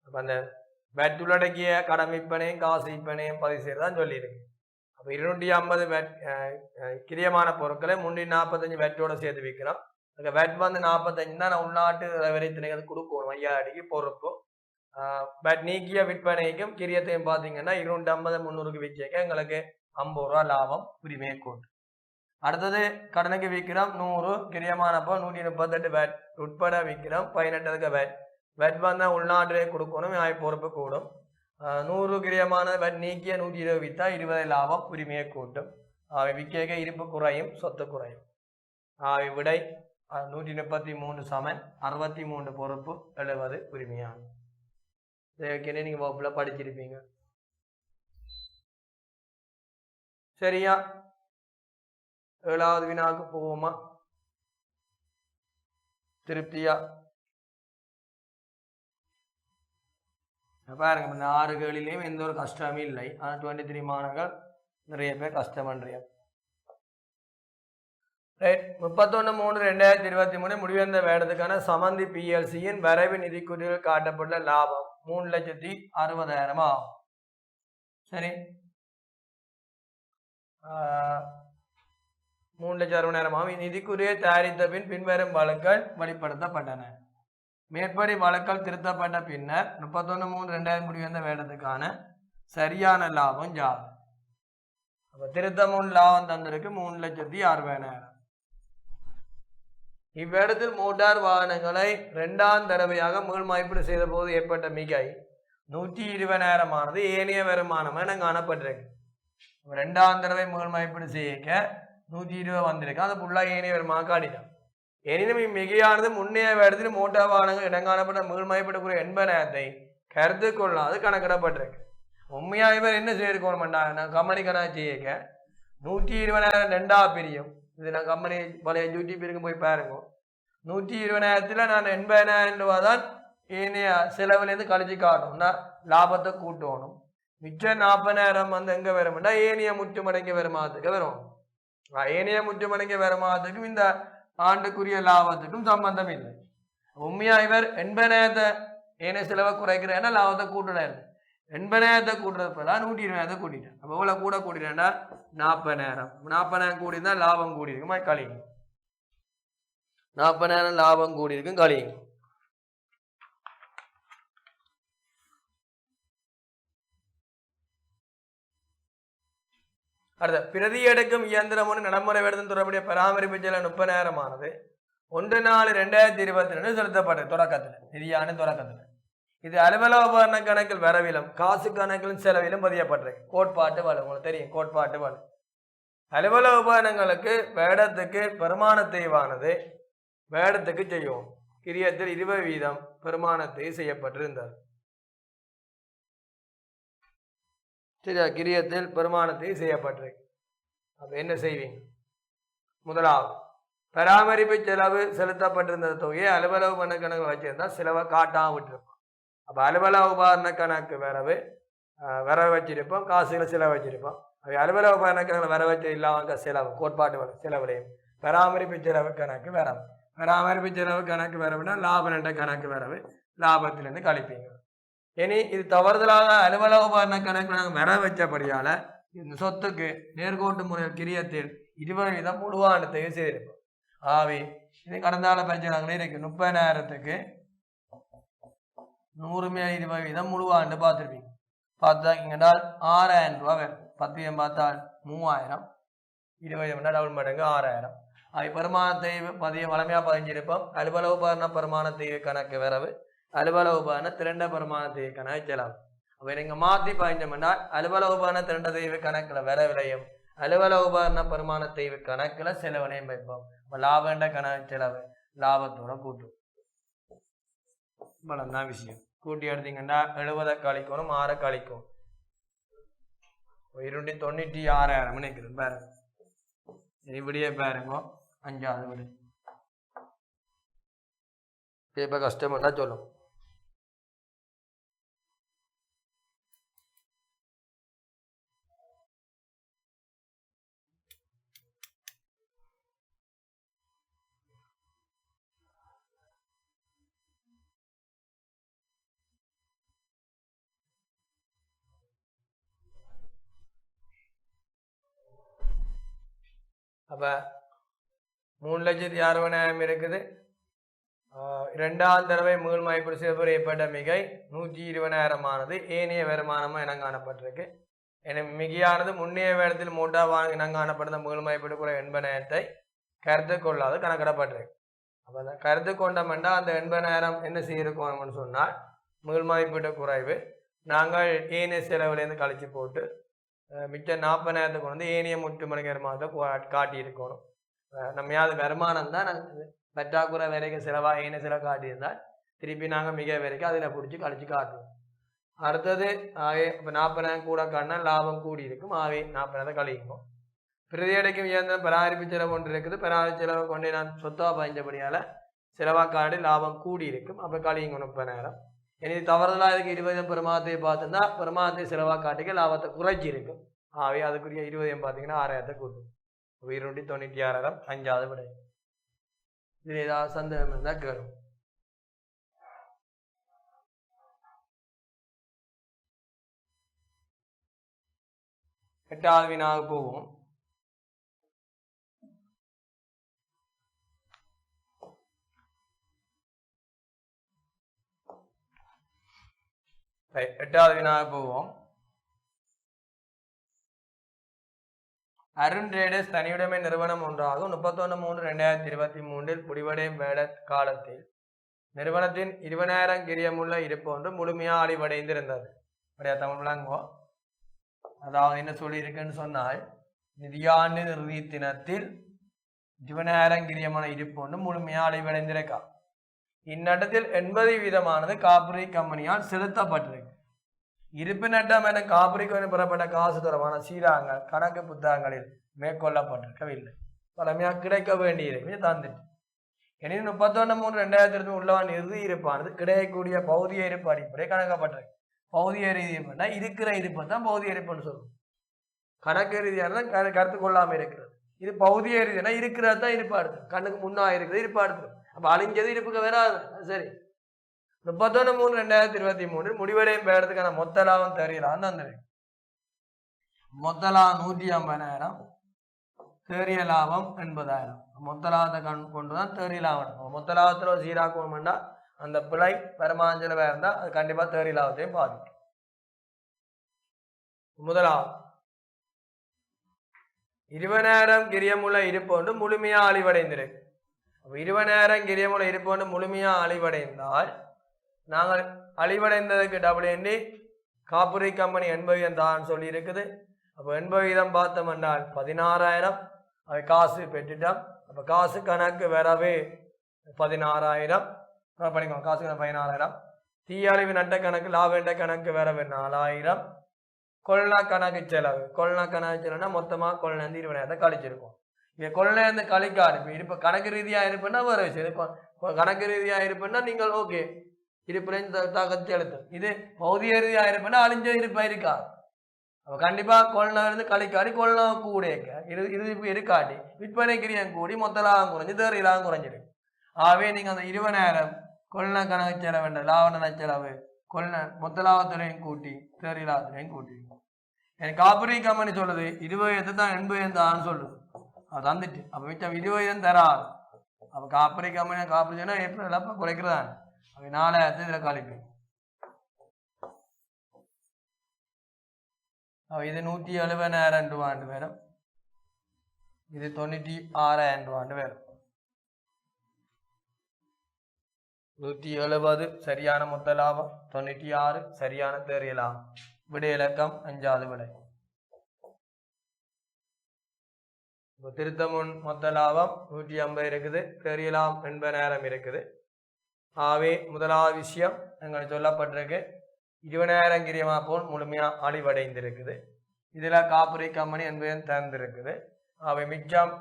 அந்த பேட் உள்ளடக்கிய கடன் விற்பனையும் காசு விற்பனையும் பதிவு செய்யறதான் சொல்லியிருக்கு. அப்போ 250 கிரியமான பொருட்களை 345 வேட்டோட சேர்த்து விற்கிறோம். அந்த வேட் வந்து 45 தான் உள்நாட்டு வரி திணைகள் கொடுக்கணும் 5000 பொறுப்பு. பேட் நீக்கிய விற்பனைக்கும் கிரியத்தையும் பார்த்தீங்கன்னா 250 300க்கு விற்க எங்களுக்கு 50 ரூபா லாபம் உரிமையை கூட்டு. அடுத்தது கடனுக்கு விற்கிறோம் 100 கிரியமான போ 138 வேட் உட்பட விற்கிறோம் 18க்கு வேட் வெட் வந்தால் உள்நாட்டிலே கொடுக்கணும் பொறுப்பு கூடும். 100 கிரியமான வெட் நீக்கிய 120 விற்றா 20 லாபம் உரிமையை கூட்டும். விற்க இருப்பு குறையும் சொத்து குறையும். விடை 133 சமன் 63 பொறுப்பு 70 உரிமையாகும். இதை நீங்கள் வகுப்பில் படிச்சிருப்பீங்க. சரியா? 7வது வினாவுக்கு போவோமா? திருப்தியா? பாருங்க இந்த 6 கேள்வியிலையும் எந்த ஒரு கஷ்டமே இல்லை. ஆனால் 23 மாணவர்கள் நிறைய பேர் கஷ்டம் பண்றீங்க. ரைட் 31/3/2023 முடிவந்த வேடத்துக்கான சமந்தி பிஎல்சியின் வரைவு நிதிக்குறியில் காட்டப்பட்ட லாபம் 3,60,000 ஆகும். சரி 3,60,000 ஆகும். நிதிக்குறியை தயாரித்த பின் பின்வரும் வழக்குகள் வெளிப்படுத்தப்பட்டன. மேற்படி வழக்கல் திருத்தப்பட்ட பின்னர் 31/3/2000 முடிவந்த வேடத்துக்கான சரியான லாபம் ஜாது. அப்ப திருத்தமுன் லாபம் தந்திருக்கு 3,60,000. இவ்வேடத்தில் மோட்டார் வாகனங்களை 2ஆம் தடவையாக மீள்மதிப்பீடு செய்த போது ஏற்பட்ட மிகை 120,000 ஆனது ஏனைய வருமானம் என காணப்பட்டிருக்கு. 2ஆம் தடவை மீள்மதிப்பீடு செய்ய 120 வந்திருக்கு. அது ஃபுல்லாக ஏனைய வருமானம் காட்டிட்டான். எனினும் இம்மிகையானது முன்னைய வேடத்தில் மோட்டார் வாகனங்கள் இடங்காணப்பட்ட மீள்மதிப்பீடுக்குரிய 80,000 கருத்து கொள்ளாது கணக்கிடப்பட்டிருக்கு. உண்மையாக இவர் என்ன செய்திருக்கணும்டா நான் கம்பெனி கணக்கு செய்ய 120,000 2ஆ பிரியும். இது நான் கம்பெனி பழைய யூடியூப் இருக்கு போய் பாருங்க. 120,000 நான் 80,000 ரூபா தான் ஏனைய செலவுலேருந்து கழிச்சு காட்டணும்னா லாபத்தை கூட்டணும். மிச்சம் 40,000 வந்து எங்கே வரும்னா ஏனைய முற்றுமடைங்க வருமானத்துக்கு வரும். ஏனைய முற்றுமடைங்க வருமானத்துக்கும் இந்த ஆண்டுக்குரிய லாபத்துக்கும் சம்பந்தம் இல்லை. உண்மையா இவர் 80,000 ஏனைய செலவை குறைக்கிறேன்னா லாபத்தை கூட்டினார். 80,000 கூட்டுறதுப்பா 120,000 கூட்டிட்டேன். அப்போ எவ்வளோ கூட கூட்டிட்டேன்னா 40,000. 40,000 கூடினா லாபம் கூடியிருக்குமா கழிங்க. 40,000 லாபம் கூடியிருக்கும் கழிங்க. அடுத்த பிரதி எடுக்கும் இயந்திரம் ஒன்று நடைமுறை வேடத்தின் தொடர்புடைய பராமரிப்பு செலவு 30,000 ஆனது 1/4/2022 செலுத்தப்பட்டது. தொடக்கத்தில் நிதியான தொடக்கத்தில் இது அலுவலக உபகரண கணக்கில் வரவிலும் காசு கணக்கிலும் செலவிலும் பதியப்பட்டிருக்கு. கோட்பாட்டு வலு உங்களுக்கு தெரியும். கோட்பாட்டு வலு அலுவலக உபகரணங்களுக்கு வேடத்துக்கு பெருமானத்தைவானது வேடத்துக்கு செய்யும். கிரியத்தில் 20% பெருமானத்தை செய்யப்பட்டிருந்தது. சரியா? கிரியத்தில் பெருமானத்தை செய்யப்பட்டிருக்கு. அப்ப என்ன செய்வீங்க? முதலாவது பராமரிப்பு செலவு செலுத்தப்பட்டிருந்த தொகையை அலுவலக உபகரண கணக்கு வச்சிருந்தா செலவை காட்டாம விட்டுருப்போம். அப்போ அலுவலக உபகரண கணக்கு வர வச்சிருப்போம். காசுகளை செலவு வச்சிருப்போம். அலுவலக உபகரண கணக்கு வர வச்சு இல்லாம செலவு கோட்பாட்டு செலவுலையும் பராமரிப்பு செலவு கணக்கு வரவு. பராமரிப்பு செலவு கணக்கு வரவுனா லாப நட்ட கணக்கு வரவு லாபத்திலிருந்து கழிப்பீங்க. இனி இது தவறுதலாக அலுவலக உபகரண கணக்கு நாங்கள் வர வச்சபடியால் இந்த சொத்துக்கு நேர்கோட்டு முறையில் கிரியத்தில் 20% முழுவாண்டத்தையும் செய்திருப்போம். ஆவி இது கடந்தால பரிச்சயங்களே இருக்கு. 30,000க்கு 100 மேல் 20% முழுவாண்டு பார்த்துருப்பீங்க. பார்த்தாங்கன்னால் 6,000 ரூபா வேணும். 10 பார்த்தால் 3,000, 20 டபுள் மடங்கு 6,000. அவை பெருமானத்தை வளமையாக பதிஞ்சிருப்போம். அலுவலக உபகரண பெருமானத்தை கணக்கு வரவு, அலுவலக உபகரண திரண்ட பெருமானத்தை கணக்கு செலவு. அவை நீங்கள் மாற்றி பதிஞ்சோம்னால் அலுவலக உபகரண திரண்ட தெய்வ கணக்கில் வரவிலையும், அலுவலக உபகரண பெருமானத்தை கணக்கில் செலவினையும் வைப்போம். லாபண்ட கணக்கு செலவு லாபத்தோட கூட்டும். இவ்வளவுதான் விஷயம். கூட்டி எடுத்தீங்கன்னா 70 கழிக்கணும், 6 கழிக்கும் 296,000 நினைக்கிறேன். பாருங்க இப்படியே பாருங்க. 5வது விடு இப்ப கஷ்டம்னா சொல்லும். அப்போ 3,60,000 இருக்குது. 2ஆம் தடவை மீள்மதிப்பீடு சிறப்பு ஏற்பட்ட மிகை 120,000 ஏனைய வருமானமாக இனம் காணப்பட்டிருக்கு. எனவே மிகையானது முன்னைய வேடத்தில் மூட்டாக வாங்க இனம் காணப்படுத்த மீள்மதிப்பீடு கூட 80,000 கருத்து கொள்ளாது கணக்கிடப்பட்டிருக்கு. அப்போ அந்த கருத்து கொண்டோம்னா அந்த 80,000 என்ன செய்யிருக்கோம்னு சொன்னால் மீள்மதிப்பீட்டு குறைவு நாங்கள் ஏனைய செலவுலேருந்து கழிச்சு போட்டு மிச்ச 40,000 வந்து ஏனைய முட்டு மணிக்கு வருமானத்தை காட்டியிருக்கணும். நம்ம யாவது வருமானம் தான் நாங்கள் பற்றாக்குறை வரைக்கும் செலவாக ஏனைய செலவு காட்டியிருந்தால் திருப்பி நாங்கள் மிக வரைக்கும் அதில் பிடிச்சி கழிச்சு காட்டுவோம். அடுத்தது இப்போ 40,000 கூட காட்டினா லாபம் கூடி இருக்கும். 40,000 கழிக்கும். பிரதியடைக்கும் இயந்திரம் பராமரிப்பு செலவு ஒன்று இருக்குது. பராமரிப்பு செலவு கொண்டு நான் சொத்தாக பயஞ்சபடியால் செலவாக காட்டி லாபம் கூடி இருக்கும். அப்போ கழிங்க 30,000. இனி தவறுதலாக இதுக்கு 20 பெருமானத்தை பார்த்துருந்தா பெருமானத்தை செலவாக காட்டிக்க லாபத்தை குறைச்சி இருக்கும். அதுக்குரிய 20 பார்த்தீங்கன்னா 6,000 கூட்டும். 296,000 5வது விடை. இதில் ஏதாவது சந்தேகம் இருந்தால் கேளும். எட்டாவது வினாக போவோம். எட்டாவது வினாக போவோம். அருண் ட்ரேடர்ஸ் தனியுடைமை நிறுவனம் ஒன்றாகும். 31/3/2023 முடிவடையும் வேட காலத்தில் நிறுவனத்தின் 20,000 கிரியமுள்ள இருப்பு ஒன்று முழுமையாக அழிவடைந்திருந்தது. அப்படியா தமிழ் விளங்குவோம். அதாவது என்ன சொல்லியிருக்குன்னு சொன்னால் நிதியாண்டு இறுதி தினத்தில் 20,000 கிரியமான இருப்பு ஒன்று முழுமையாக அழிவடைந்திருக்கா. இந்நட்டத்தில் 80% காப்புரி கம்பெனியால் செலுத்தப்பட்டிருக்கு. இருப்பு நட்டம் என காப்புரிக்கு பெறப்பட்ட காசு தொடர்பான சீராங்கள் கணக்கு புத்தகங்களில் மேற்கொள்ளப்பட்டிருக்கவில்லை. பழமையாக கிடைக்க வேண்டியிருக்கு தந்துட்டு. எனினும் 31/3/2023 உள்ளவான் இறுதி இருப்பானது கிடைக்கக்கூடிய பௌதிக இருப்பு அடிப்படை கணக்கப்பட்டிருக்கு. பௌதிக இருப்புன்னா இருக்கிற இருப்பு தான் பௌதிக இருப்புன்னு சொல்லுவோம். கணக்கு ரீதியான கருத்து கொள்ளாமல் இருக்கிறது. இது பௌதிக ரீதினா இருக்கிறது தான் இருப்பா எடுத்து கண்ணுக்கு முன்னா இருக்குது இருப்பா எடுத்து. அப்போ அழிஞ்சது இருப்புக்கு வராது. சரி 31/3/2023 முடிவடையும் பேரத்துக்கான மொத்த லாபம் தெரியலாம் தந்துருக்கு. மொத்த லாபம் 150,000, தேறிய லாபம் 80,000. மொத்த லாபத்தை கொண்டுதான் தேறிய லாபம். மொத்த லாபத்தில் சீராக்கணும்னா அந்த பிழை வருமானஞ்சலவா இருந்தால் அது கண்டிப்பா தேறிய லாபத்தையும் பாதிக்கும். முதலாவது 20,000 கிரியமுள்ள இருப்பு ஒன்று முழுமையா அழிவடைந்திருக்கு. 20,000 கிரியமுள்ள இருப்பு ஒன்று முழுமையா அழிவடைந்தால் நாங்கள் அழிவடைந்ததுக்கு டபுள் எண்ணி காப்புரி கம்பெனி 80% தான் சொல்லி இருக்குது. அப்போ 80% பார்த்தோம் என்றால் 16,000 அது காசு பெற்றுட்டோம். அப்போ காசு கணக்கு வரவே 16,000 பண்ணிக்கோங்க. காசு கணக்கு 16,000. தீயழிவு நட்ட கணக்கு லாப கணக்கு வரவே 4,000. கொள்ளா கணக்கு செலவு செலவுனா மொத்தமாக கொள்ளேருந்து 20,000 கழிச்சிருக்கோம். இங்கே கொள்ளேருந்து கழிக்காது. இப்போ கணக்கு ரீதியாக இருப்புன்னா வேறு விஷயம். கணக்கு ரீதியாக இருப்புன்னா நீங்கள் ஓகே இருப்பின் தாக்கத்தை எழுத்தும். இது பௌதிக ரீதியாக இருப்புன்னா அழிஞ்ச இருப்பா இருக்கா. அப்போ கண்டிப்பாக கொள்ளேருந்து கழிக்காடி கொள்ள கூட இறுதி இருக்காட்டி விற்பனை கிரியம் கூடி மொத்த லாபம் குறைஞ்சி தேறி லாபம் குறைஞ்சிடும். ஆகவே நீங்கள் அந்த 20,000 கொள்ள கணக்கு செலவு வேண்ட லாப செலவு கொள்ள மொத்த லாபத்துறையும் கூட்டி தேறி லாபத்துறையும் கூட்டி எனக்கு காப்புரி கம்பெனி சொல்லுது 20,000 தான் 80,000 தான் சொல்லுது. அது தந்துட்டு அப்போ மிச்சம் 20,000 தராது. அப்போ காப்பரி கம்பெனி காப்பரி சொன்னால் ஏப்ரல் அப்போ குறைக்கிறதான் அப்போ 4000 இதில் கழிப்பீங்க. இது 170,000 ரூபாண்டு வரும். இது 96,000 ரூபாண்டு வரும். 170 சரியான மொத்த லாபம், 96 சரியான தேறிய லாபம். விடை இலக்கம் 5வது விடை. திருத்தமுன் மொத்த லாபம் 150 இருக்குது, தேறிய லாபம் 80,000 இருக்குது. ஆகவே முதலாவது விஷயம் எங்களுக்கு சொல்லப்பட்டிருக்கு 20,000 கிரியமா போல் முழுமையாக அழிவடைந்திருக்குது. இதில் காப்புரை கம்பெனி என்பதும் திறந்திருக்குது. அவை மிச்சம்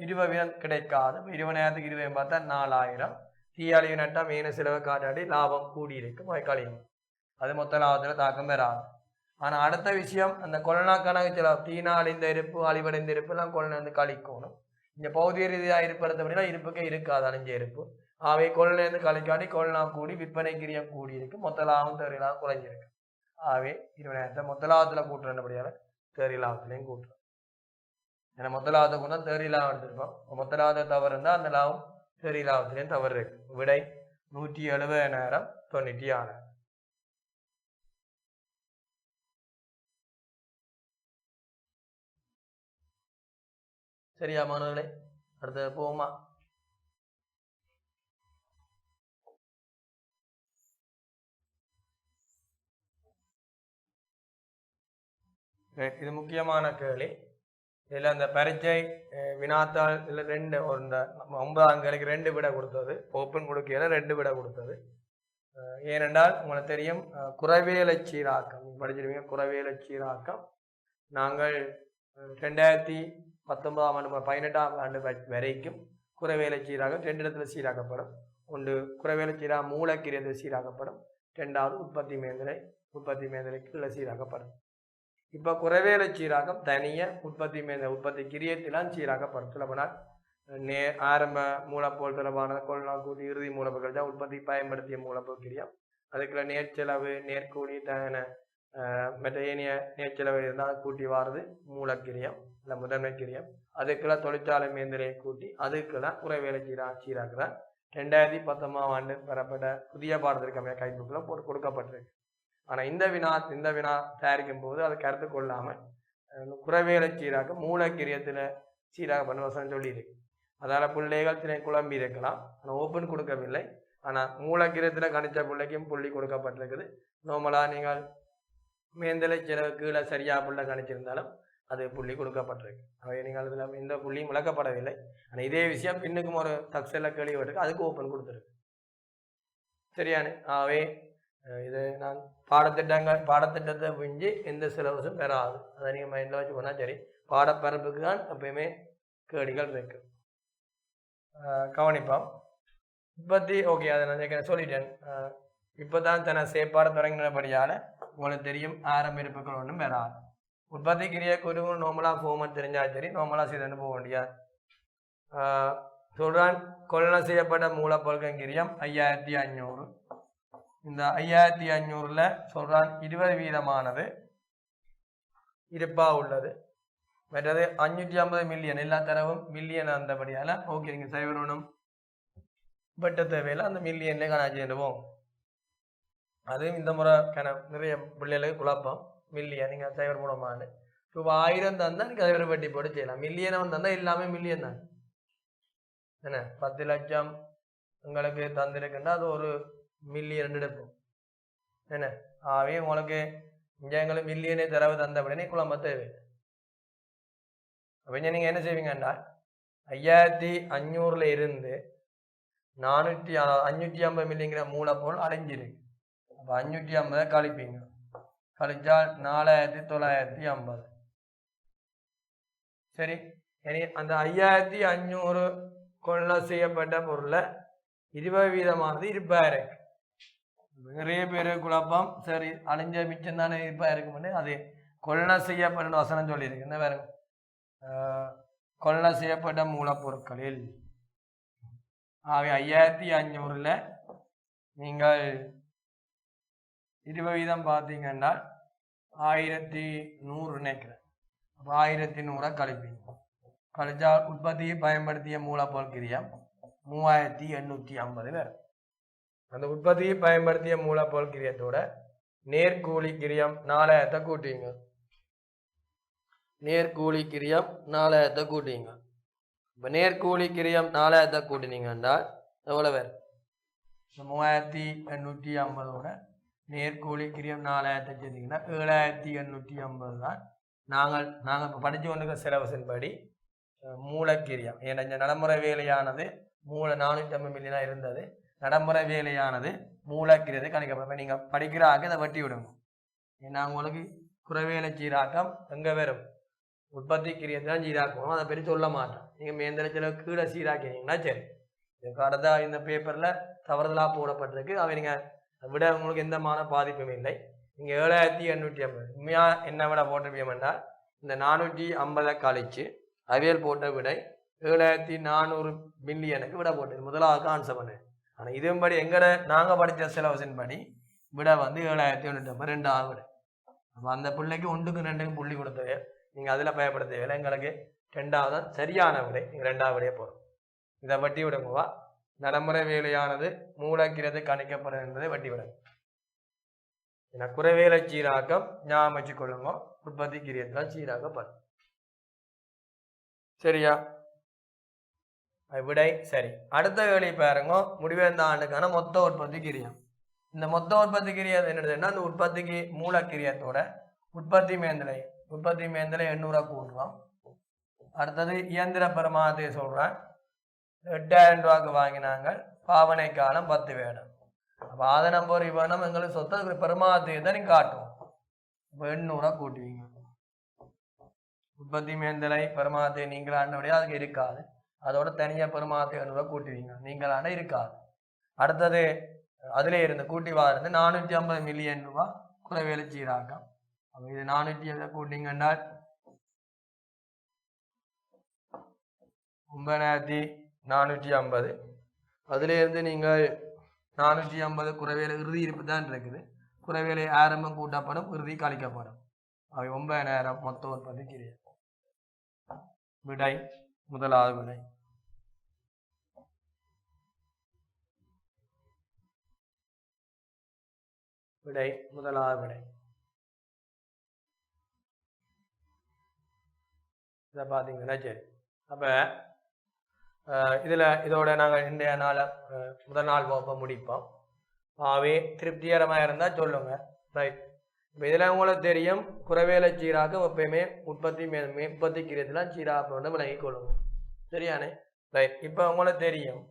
20 கிடைக்காது. 20,000க்கு 20 பார்த்தா 4,000. தீயாளிவு நட்டா மீன செலவை காட்டாடி லாபம் கூடியிருக்கும். அவை கழியும். அது மொத்த லாபத்தில் தாக்கம் பெறாது. ஆனால் அடுத்த விஷயம் அந்த கொள்ளனா கணக்கு செலவு தீனால் இந்த இருப்பு அழிவடைந்த இருப்புலாம் கொள்ளனை வந்து கழிக்கணும். இந்த பௌதிக ரீதியாக இருப்பது அப்படின்னா இருப்புக்கே இருக்காது அழிஞ்ச இருப்பு. அவை கொள்ளனை கழிக்காட்டி கொள்ளனா கூடி விற்பனை கிரியம் கூடி இருக்கு. மொத்த லாபம் தேறியலாக குறைஞ்சிருக்கு. ஆகவே 20,000 மொத்த லாபத்தில் கூட்டுறபடியால் தேறிய லாபத்திலையும் கூட்டுறோம். ஏன்னா மொத்த லாபத்தை கூட தேறிய லாபம் எடுத்திருக்கோம். மொத்த லாபத்தை தவறு இருந்தால் அந்த லாபம் தேறிய லாபத்திலையும் தவறு இருக்கு. விடை 170,000 96. சரியா மாணவர்களே? அடுத்தது போமா. இது முக்கியமான கேள்வி. இதில் அந்த பரீட்சை வினாத்தாள் இதில் 2 இந்த 9ஆம் கேள்விக்கு 2 விட கொடுத்தது. ஓப்பன் கொடுக்கையில் 2 விட கொடுத்தது. ஏனென்றால் உங்களுக்கு தெரியும் குறைவேலை சீராக்கம் படிச்சிருவீங்க. குறைவேலை சீராக்கம் நாங்கள் 2019ஆம் ஆண்டு 18ஆம் ஆண்டு வரைக்கும் குறைவேலை சீராக்கம் 2 இடத்துல சீராக்கப்படும். ஒன்று குறைவேலை சீரா மூலக்கிரியத்தில் சீராக்கப்படும். 2வது உற்பத்தி மேந்தலைக்கு இல்லை சீராக்கப்படும். இப்போ குறைவேலை சீராக்கம் தனியாக உற்பத்தி கிரியத்திலாம் சீராக்கப்படும். சொல்லப்போனால் ஆரம்ப மூலப்பொருள் தொடர்பான கொள்ளனா கூட்டி இறுதி மூலப்பொருட்கள் தான் உற்பத்தி பயன்படுத்திய மூலப்பொருள் கிரியம். அதுக்குள்ள நேர்ச்செலவு நேர்கூலி மற்ற ஏனைய நேர்ச்செலவு இருந்தால் கூட்டி வாரது மூலக்கிரியம் இல்லை முதன்மை கிரியம். அதுக்கெல்லாம் தொழிற்சாலை மேந்தலையை கூட்டி அதுக்கெல்லாம் குறைவேலை சீராக்குதான் 2019ஆம் ஆண்டு பெறப்பட்ட புதிய பாடத்திற்கான கைப்புக்குள்ள போட்டு கொடுக்கப்பட்டிருக்கு. ஆனால் இந்த வினா தயாரிக்கும் போது அதை கருத்து கொள்ளாமல் குறைவேலை சீராக்க மூலக்கிரியத்தில் சீராக பண்ண வசனம் சொல்லியிருக்கு. அதால் பிள்ளைகள் தினை குழம்பி இருக்கலாம். ஆனால் ஓப்பன் கொடுக்கவில்லை. ஆனால் மூலக்கிரியத்தில் கணிச்ச பிள்ளைக்கும் புள்ளி கொடுக்கப்பட்டிருக்குது. நார்மலாக நீங்கள் மேந்தலை செலவு கீழே சரியாக புள்ளை கணிச்சிருந்தாலும் அது புள்ளி கொடுக்கப்பட்டிருக்கு. அவை நீங்கள் இதில் எந்த புள்ளியும் விளக்கப்படவில்லை. ஆனால் இதே விஷயம் பின்னுக்கும் ஒரு தக்ஸல கேள்வி இருக்கு, அதுக்கு ஓப்பன் கொடுத்துருக்கு. சரியானு? ஆகவே இது நான் பாடத்திட்டத்தை புரிஞ்சு எந்த சிலபஸும் பெறாது. அதை நீங்கள் மைண்டில் வச்சு போனால் சரி. பாடப்பரப்புக்கு தான் எப்பயுமே கேள்விகள் இருக்கு. கவனிப்போம். உற்பத்தி ஓகே, அதை நான் சொல்லிட்டேன். இப்போ தான் தன்னை சேப்பாட தொடங்கினபடியால் உங்களுக்கு தெரியும் ஆரம்ப இருப்புகள் ஒன்றும் பெறாது. உற்பத்தி கிரிய குருவு நோமலாக ஃபோமன் தெரிஞ்சால் சரி, நோமலாக செய்து போக முடியாது. சொல்றான் கொள்ளனை செய்யப்பட்ட மூலப்பொருட்கள் கிரியம் 5500. இந்த 5500ல் சொல்றான் 20% இருப்பா உள்ளது. மற்றது 550 மில்லியன் எல்லா தரவும் மில்லியன் அந்தபடியால் ஓகே நீங்கள் சைவரணும் வெட்ட தேவையில்லை. அந்த மில்லியன்லேயே கணாச்சிடுவோம். அதுவும் இந்த முறை நிறைய பிள்ளைகளுக்கு குழப்பம். மில்லியன் நீங்கள் சைவர் போடமான்னு இப்போ 1000 தந்தால் நீங்கள் சைவரை வெட்டி போட்டு செய்யலாம். மில்லியனை தந்தால் எல்லாமே மில்லியன் தான். என்ன 10 லட்சம் உங்களுக்கு தந்திருக்குன்னா அது ஒரு மில்லியன் எடுப்போம். என்ன ஆகவே உங்களுக்கு இங்கே எங்களுக்கு மில்லியனே தரவு தந்த உடனே குழம்ப தேவை. அப்போ நீங்கள் என்ன செய்வீங்கன்னா 5500ல் இருந்து 550 மில்லிங்கிற மூலப்பொருள் அழிஞ்சிருக்கு. அப்போ 550 கழிப்பீங்க. கழிச்சால் 4950. சரி, இனி அந்த 5500 கொள்ளை செய்யப்பட்ட பொருளை 20% இருப்பா இருக்கு. நிறைய பேர் குழப்பம். சரி, அழிஞ்ச மிச்சம் தானே இருப்பா இருக்குன்னு அது கொள்ளை செய்யப்பட்ட வசனம் சொல்லியிருக்கு. என்ன வேறு கொள்ளை செய்யப்பட்ட மூலப்பொருட்களில் ஆகவே 5500ல் நீங்கள் 20% பார்த்தீங்கன்னா 1100 நினைக்கிறேன். அப்போ 1100 கழிப்பீங்க. கழிச்சால் உற்பத்தியை பயன்படுத்திய மூலப்பொருள் கிரியம் 3850 வரும். அந்த உற்பத்தியை பயன்படுத்திய மூலப்பொருள் கிரியத்தோட நேர்கூலி கிரியம் 4000 கூட்டிங்க. நேர்கூலி கிரியம் 4000 கூட்டிங்க. இப்போ நேர்கூலி கிரியம் 4000 கூட்டினீங்கன்னா எவ்வளோ வரும்? 3850ஓட நேர்கூலி கிரியம் 4000 சேர்த்திங்கன்னா 7850 தான். நாங்கள் இப்போ படித்து கொண்டிருக்கிற சிலபஸின் படி மூலக்கிரியம். ஏன்னா இந்த நடைமுறை வேலையானது 450 மில்லியனாக இருந்தது. நடைமுறை வேலையானது மூலக்கிரியத்தை கணிக்கப்படும். நீங்கள் படிக்கிறாங்க இதை வட்டி விடுங்க. ஏன்னா உங்களுக்கு குறைவேலை சீராக்கம் எங்கே வரும்? உற்பத்தி கிரியத்தை தான் சீராக்கும். அதை பற்றி சொல்ல மாட்டேன். நீங்கள் மேந்திரத்தில் கீழே சீராக்கினீங்கன்னா சரி. அடுத்த இந்த பேப்பரில் தவறுதலாக போடப்பட்டிருக்கு. அவை நீங்கள் விட உங்களுக்கு எந்தமான பாதிப்பும் இல்லை. நீங்கள் 7850 உண்மையாக என்ன விட போட்டிருப்பீங்கன்னா இந்த 450 கழிச்சு அவியல் போட்ட விடை 7400 மில்லியனுக்கு விட போட்டது. முதலாவது ஆன்சர் பண்ணு. ஆனால் இதுபடி எங்கட நாங்கள் படித்த சிலபஸின் படி விட வந்து 7850 ரெண்டாவது விட. அப்போ அந்த பிள்ளைக்கு 1க்கு 2க்கு புள்ளி கொடுத்தவே நீங்கள் அதில் பயப்பட தேவையில்லை. எங்களுக்கு 2வது தான் சரியான விடை. நீங்கள் 2வது விடையே போகிறோம். இதை வட்டி விடுங்கவா. நடைமுறை வேலையானது மூலக்கிரதை கணிக்கப்படும் என்பதை வட்டி விடுங்க. ஏன்னா குறைவேலை சீராக்கம் ஞாபகம் வச்சுக்கொள்ளுங்க. உற்பத்தி கிரியத்தில் சீராக்கப்படும். சரியா? விடை சரி. அடுத்த வேலை பாருங்க. முடிவேந்த ஆண்டுக்கான மொத்த உற்பத்தி கிரியம். இந்த மொத்த உற்பத்தி கிரியம் என்னதுன்னா அந்த உற்பத்திக்கு மூலக்கிரியத்தோட உற்பத்தி மேந்தலை 800 கூட்டுறோம். அடுத்தது இயந்திர பெருமானத்தை சொல்கிறேன். 8000 ரூபாய்க்கு வாங்கினாங்க. பாவனை காலம் 10 வேணும். அப்போ அதை நம்ப வேணும். எங்களுக்கு சொத்து பெருமானத்தை தான் நீங்கள் காட்டுவோம். இப்போ 800 கூட்டுவீங்க. உற்பத்தி மேந்தலை பெருமானத்தை நீங்களாண்டபடியாக அதுக்கு இருக்காது. அதோட தனியாக பெருமானத்தை 800 கூட்டுவீங்க. நீங்களாண்ட இருக்காது. அடுத்தது அதிலே இருந்து கூட்டி வாருந்து 450 மில்லியன் ரூபாய் குறைவேலை சீராக்கம். அப்போ இது 450 கூட்டிங்கன்னா 9450. அதிலேருந்து நீங்கள் 450 குறைவேலை இறுதி இருப்பு தான் இருக்குது. குறைவேலை ஆரம்பம் கூட்டப்படும், இறுதி கழிக்கப்படும். அவை 9000 மொத்த உற்பத்தி கிரியம். விடை முதலாவது விடை. விடை முதலாவது விடை. இதை பார்த்தீங்கன்னா சரி. அப்போ இதோட நாங்கள் இன்றைய நாளை முதல் நாள் வகுப்பை முடிப்போம். ஆகவே திருப்திகரமாக இருந்தால் சொல்லுங்கள். ரைட். இப்போ இதில் உங்களுக்கு தெரியும் குறைவேலை சீராக்கம் எப்பயுமே உற்பத்தி கிரியத்தில் சீராக்கம் விலகி கொள்ளுங்க. சரியானே? ரைட். இப்போ உங்களுக்கு தெரியும்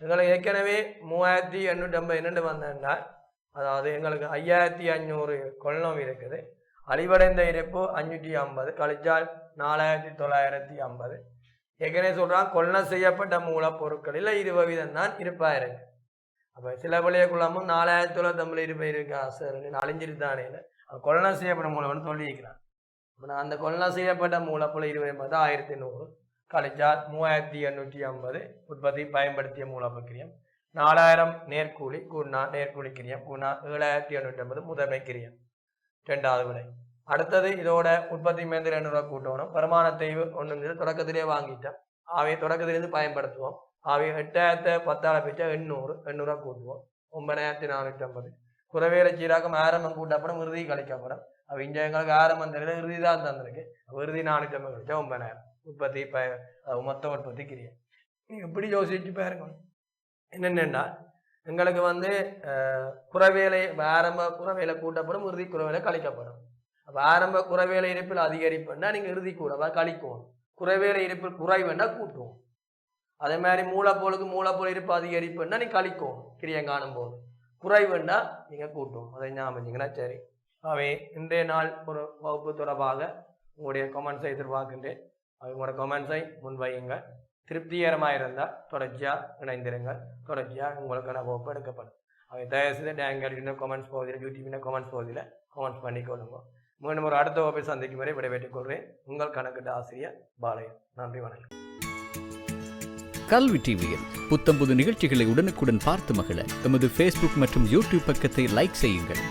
எங்களுக்கு ஏற்கனவே 3852 வந்தேன்னா அதாவது எங்களுக்கு 5500 கொள்ளம் இருக்குது. அழிவடைந்த இருப்பு 550 கழிச்சால் 4950. ஏற்கனவே சொல்கிறான் கொள்ளம் செய்யப்பட்ட மூலப்பொருட்களில் 20% தான் இருப்பாக இருக்கு. அப்போ சில விளையக்குள்ளாமும் 4950 இருப்பை இருக்கா சார் அழிஞ்சிருத்தானே கொள்ளம் செய்யப்பட்ட மூலம்னு சொல்லியிருக்கிறான். இப்போ நான் அந்த கொள்ளம் செய்யப்பட்ட மூலப்பொருள் 20 1100 கழிச்சால் 3850 உற்பத்தி பயன்படுத்திய மூலப்பொருட்கிரியம் 4000 நேர்கூலி கூண்ணா நேர்கூலி கிரியம் கூண்ணா 7850 முதன்மை கிரியம். 2வது விடை. அடுத்தது இதோட உற்பத்தி மேந்திர 800 கூட்டணும். வருமானத்தை ஒன்று தொடக்கத்திலே வாங்கிட்டோம். ஆகவே தொடக்கத்திலிருந்து பயன்படுத்துவோம். ஆகவே 8000 10 பிச்சா 800 கூட்டுவோம். 9450. குறைவேலை சீராக்கம் ஆரம்பம் கூட்டப்படும், இறுதி கழிக்கப்படும். அவ இங்கே எங்களுக்கு ஆரம்பம் தெரியல, இறுதி தான் தந்திருக்கு. இறுதி 450 கழிச்சா 9000 உற்பத்தி மொத்த உற்பத்தி கிரியம். நீங்கள் எப்படி யோசிச்சு பாருங்க. என்னென்னா எங்களுக்கு வந்து குறைவேலை ஆரம்ப குறைவேலை கூட்டப்படும், இறுதி குறைவேலை கழிக்கப்படும். அப்போ ஆரம்ப குறைவேலை இருப்பில் அதிகரிப்புன்னா நீங்கள் இறுதி கூடவா கழிக்கணும். குறைவேலை இருப்பில் குறைவுன்னா கூட்டுவோம். அதே மாதிரி மூலப்பொருள் இருப்பு அதிகரிப்புன்னா நீ கழிக்கும் கிரியம் காணும் போது. குறைவுன்னா நீங்கள் கூட்டுவோம். அதை ஞாபகம் சரி. அவை இன்றைய நாள் ஒரு வகுப்பு தொடர்பாக உங்களுடைய கமெண்ட்ஸை எதிர்பார்க்கின்றேன். உங்களோட கமெண்ட்ஸை முன்வையுங்க. திருப்திகரமாக இருந்தால் தொடர்ச்சியாக இணைந்திருங்கள். தொடர்ச்சியாக உங்களுக்கான வகுப்பு எடுக்கப்படும். அவை தயவுசெய்து டேங்கர் கமெண்ட்ஸ் பகுதியில் யூடியூபின் கமெண்ட்ஸ் பகுதியில் கமெண்ட்ஸ் பண்ணிக்கொள்ளுங்க. மீண்டும் ஒரு அடுத்த வகுப்பை சந்திக்கும் வரை விடைபெற்றுக் கொள்கிறேன். உங்கள் கணக்கிட்ட ஆசிரியர் பாளையம். நன்றி, வணக்கம். கல்வி டிவியில் புத்தம்புது நிகழ்ச்சிகளை உடனுக்குடன் பார்த்து மகிழ எமது Facebook மற்றும் YouTube பக்கத்தை லைக் செய்யுங்கள்.